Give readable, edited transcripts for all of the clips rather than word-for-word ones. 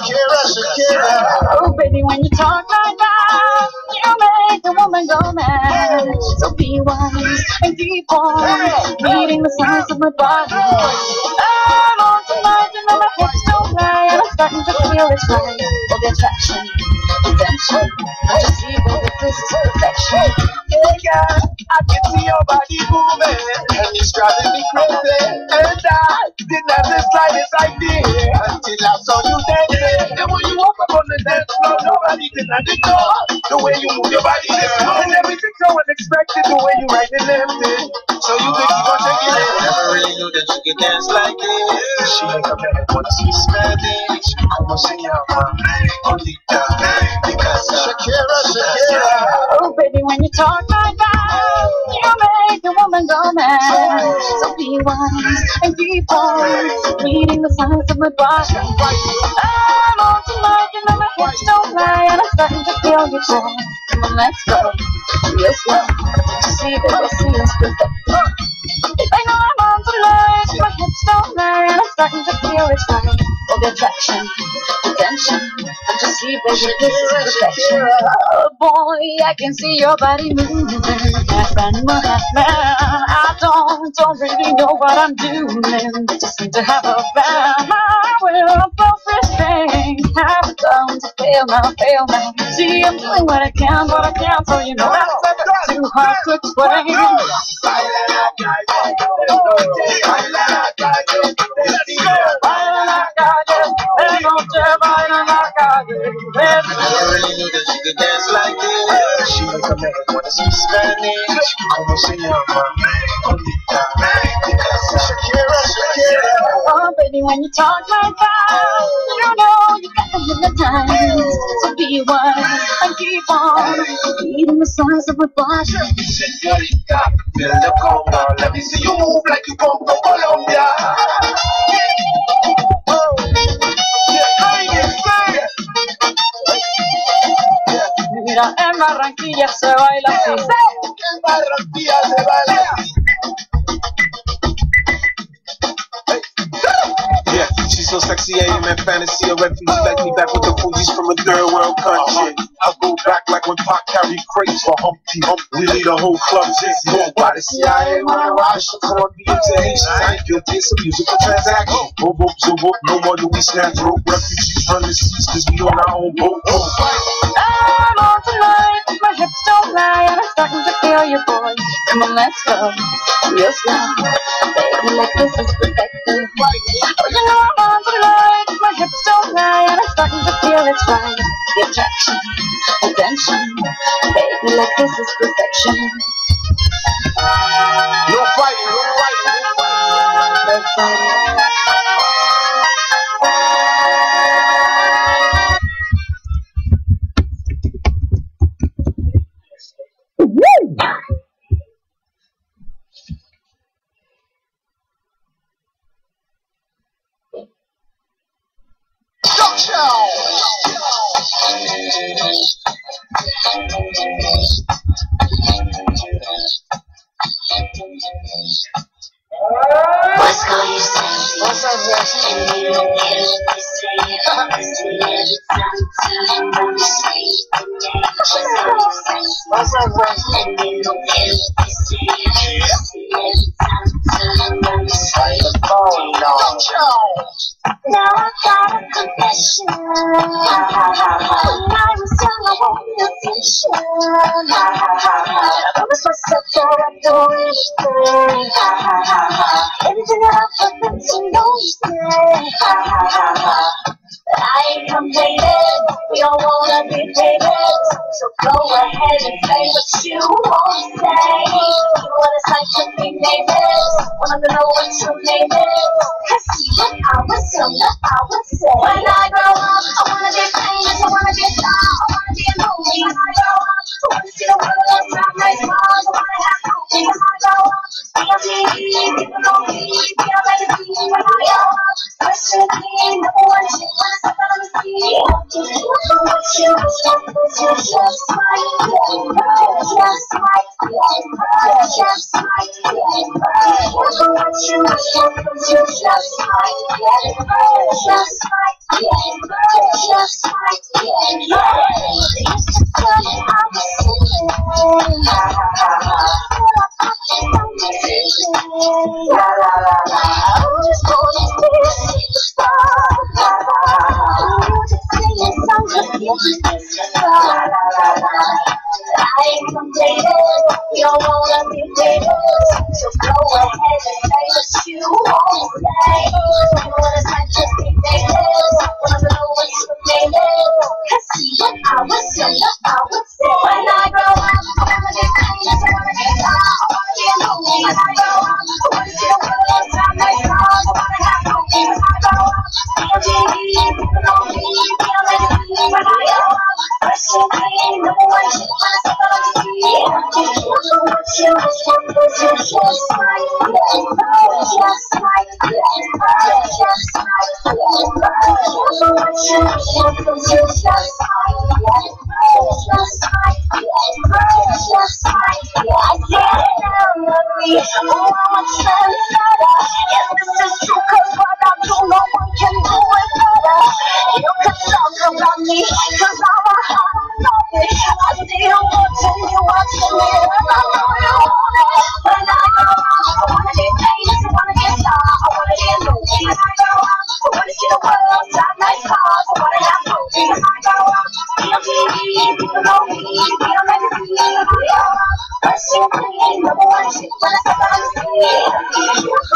Shakira. Oh, baby, when you talk like that, you make a woman go mad. So be wise and keep on reading the signs of my body. I'm on tonight and my hips don't lie, and I'm starting to feel it's right. All the attraction, attention, I just see that this is perfection. Hey girl, I can see your body moving, and it's driving me crazy. And I didn't have the slightest idea until I saw you dancing. And when you walk up on the dance floor, nobody denied the door. The way you move your body, and everything's so unexpected. The way you right and left it, so you could keep on shaking it. Never really knew that you could dance like this. She ain't come back once you Spanish. Como se llama? Olita. Because Shakira. Oh, baby, when you talk like that, you make a woman go mad. So be wise and keep on reading the signs of my body. I'm on tonight and my hips don't lie, and I'm starting to feel your joy. Come on, let's go. Yes, well, see that this is perfect. I know I'm on tonight, my hips don't lie, and I'm starting to feel it's right. All the attraction, attention, I just see, baby, this is perfection. Oh boy, I can see your body moving, half animal, half man. I don't really know what I'm doing, just seem to have a plan. My will of self-restraint have come to fail now. See, I'm doing what I can, so you know that's too hard to explain. I really knew that you could dance like this. She ain't come back once you Spanish. Como se llama? Olita. Shakira. Oh, baby, when you talk like that, you know you got to hypnotize. So be wise and keep on reading the signs of my body. Señorita, feel the conga. Let me see you move like you come from Colombia. Mira, en Barranquilla se baila así. En Barranquilla se baila así. Yeah, she's so sexy, I am in fantasy. A refuge like me back with the Fugees from a third world country. I go back like when Pac carried crates for Humpty Hump. We lead a whole club dizzy. Why the CIA wanna rush the Colombians and Haitians? I ain't guilty, it's a musical transaction. Boom, boom, zoom, boom. No more do we snatch rope. Refugees run the seas cause we on our own boat. I'm on tonight, my hips don't lie, and I'm starting to feel your boy. Come on, let's go. Yes, now, baby, like this is perfect. Oh, you know I'm on tonight, my hips don't lie, and I'm starting to feel it's right. The attraction, attention, baby, like this is perfection. No fighting, no fighting, no fighting. No fighting. What's call you sexy? What's up, Rush? And you don't care what they say. Every time I'm sweet. What's up, Rush? And you don't care what they say. Every time I'm sweet. Now I got a confession. When I was young, I wanted attention. I promised myself that I'd do anything. Anything that I put them to notice. I ain't complaining, we all wanna be famous. So go ahead and say what you wanna say. You know what it's like to be famous. Wanna know what your name is. Cause see what I was younger, I would say. When I grow up, I wanna be famous, I wanna be a star, I wanna be a movie. When I grow up, I wanna see the world, stop my smiles, I wanna have movies. When I grow up, be on TV, people know me, be on magazine. When I grow up, question me, number one chick, wanna step out on the scene. What you just like it, just like it, just like it, just like it. What you just like it, just like it, just like it, just like getting high. Used to tell me I was sinking. La la la la, I'm just gonna be a superstar. Music singing songs with you, la la la la. I ain't completed, you don't wanna be famous, so go ahead and say what you wanna say. You wanna say just be famous, wanna know what your name is. Cause see what I was saying, I would say. When I grow up, I wanna get famous, I wanna get high, I wanna be a movie. When I grow up, I wanna see the world, drive my cars, I wanna have movies. When I grow up, be on TV, people know me, be on magazine. When I grow up, fresh and clean, number one shit, when I step out on the scene. What you wish for, cause you're just like getting high, just like getting high, just like getting high. What you wish for, cause you're just like getting high, just like getting high, just like getting high. I get it now, love me, oh I'm a trendsetter. Yes, this is true, cause what I do, no one can do it better. You can talk about me, cause I'm a hot topic. I still watching you, watching me, and I know you want it. When I grow up, I wanna be famous, I wanna be a star, I wanna be a movie. When I grow up, I wanna see the world, drive nice cars, I wanna have movies. When I grow up, be on TV, people know me, be on magazine. When I grow up, fresh and clean, number one shit when I step out on the scene.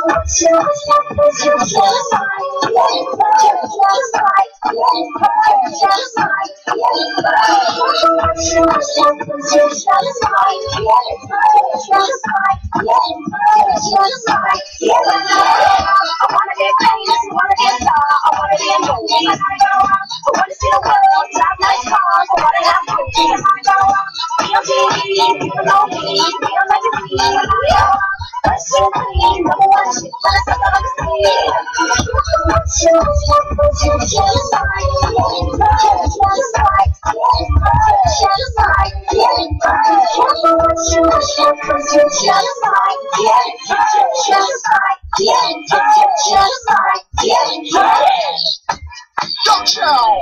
What you wish for, cause you're just like getting high, just like getting high, just like getting high. What you wish for, cause you're just like getting high, just like getting high, just like getting high. I wanna be famous, I wanna be a star, I wanna be a movie. When I grow up, I wanna see the world, drive nice cars, I wanna have movies. When I grow up, be on TV, people know me, be on magazine. When I grow up, fresh and clean, number one shit when I step out on the scene. What you wish for, cause you're just like getting high, just like getting high, just like getting high. What you wish for, cause you're just like getting high, just like getting high, just like getting high. Yo, child.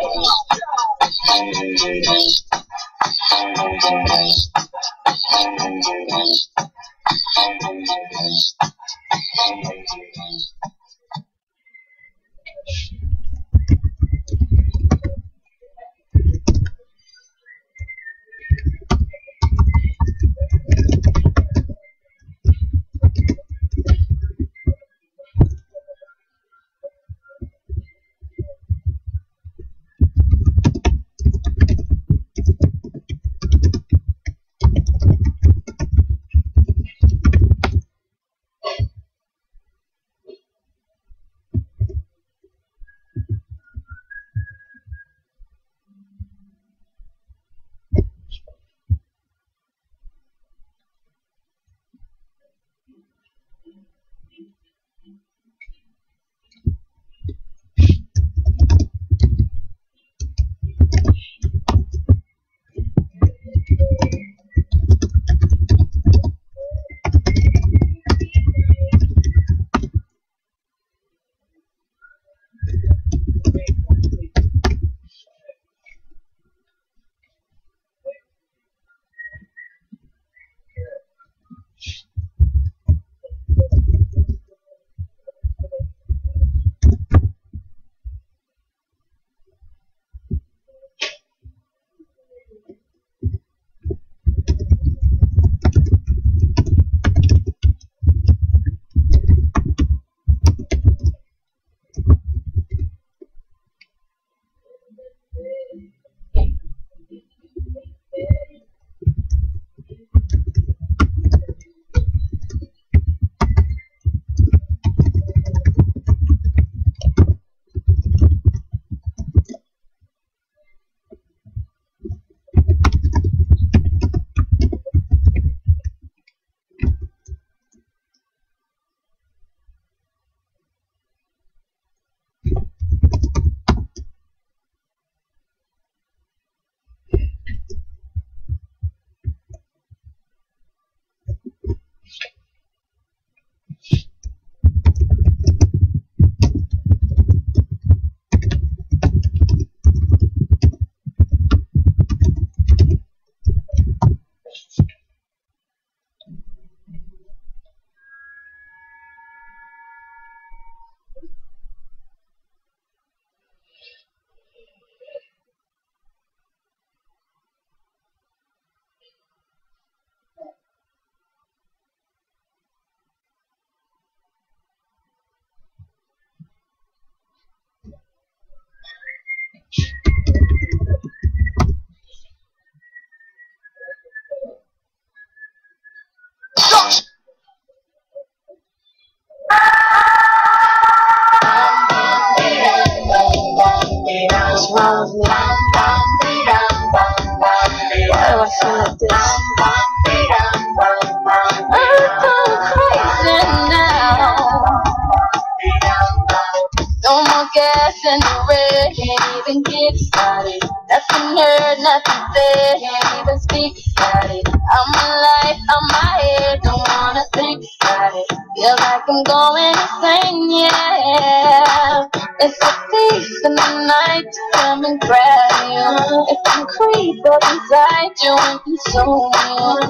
wrong with me? Why do I feel like this? I'm crazy now. No more gas in the red, can't even get started. Nothing heard, nothing said, can't even speak about it. I'm alive, I'm my head, don't wanna think about it. Feel like I'm going insane, yeah. It's a thief in the night to come and grab you. It can creep up inside you and consume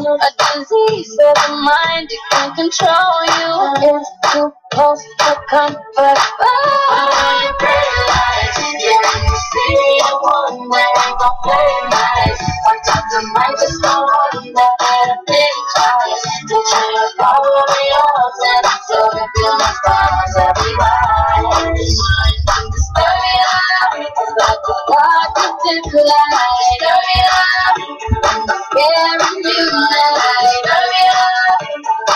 you. A disease of the mind, it can control you. It's too close to comfort. Oh, you realize, yeah, you see the one way gon' play nice. One time I might just go on that better think twice. To try to follow the odds and so we feel my stars everywhere. I'm just burning up, it's like a dark distant light. Burning up, I'm scaring you tonight. Burning up,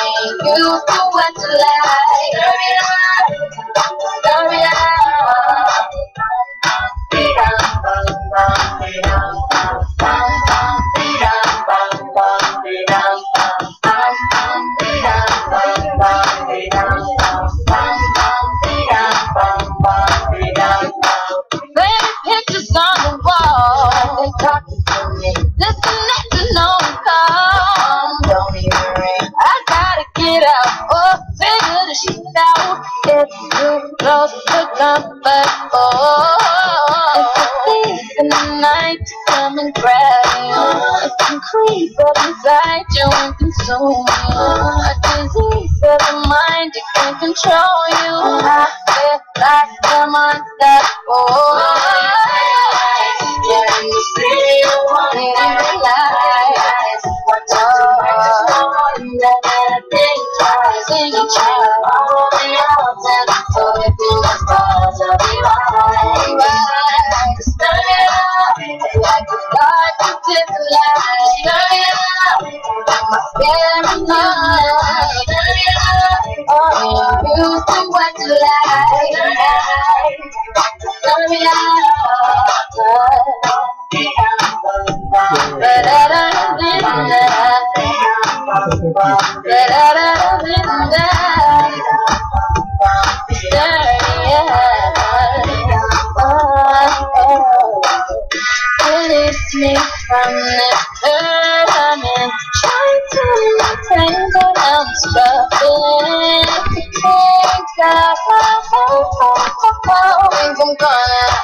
ain't used to what you like. Burning up, burning up. Baby, pictures on the wall, they talking to me. Disconnected, no call. Don't even ring. I gotta get out, oh, figure the shit out. It's too close to comfort, oh. It's a thief in the night to come and grab you. It can creep up inside you and consume you. A disease of the mind, it can control you. I feel like a monster, oh. Yeah, you see the one in your life. What time you never think twice. Think you try to follow the odds and so if you must stars, I'll be right. Stir it up, it's like a dark different light. Stir it up, I'm scaring you. Stir it up, oh, you used to what you like. Stir it Release me from this hurt I'm in. Trying to maintain but I'm struggling to think that things I'm gonna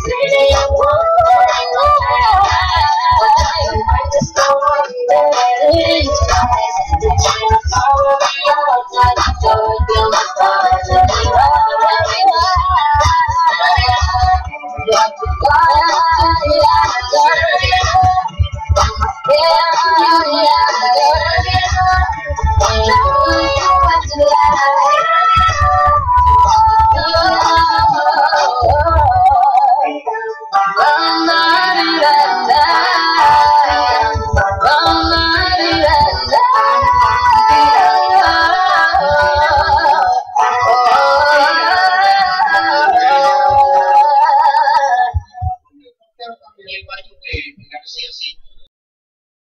see you one I just don't want that it's nice to try to follow the odds. So I feel my stars everywhere. Like a fire,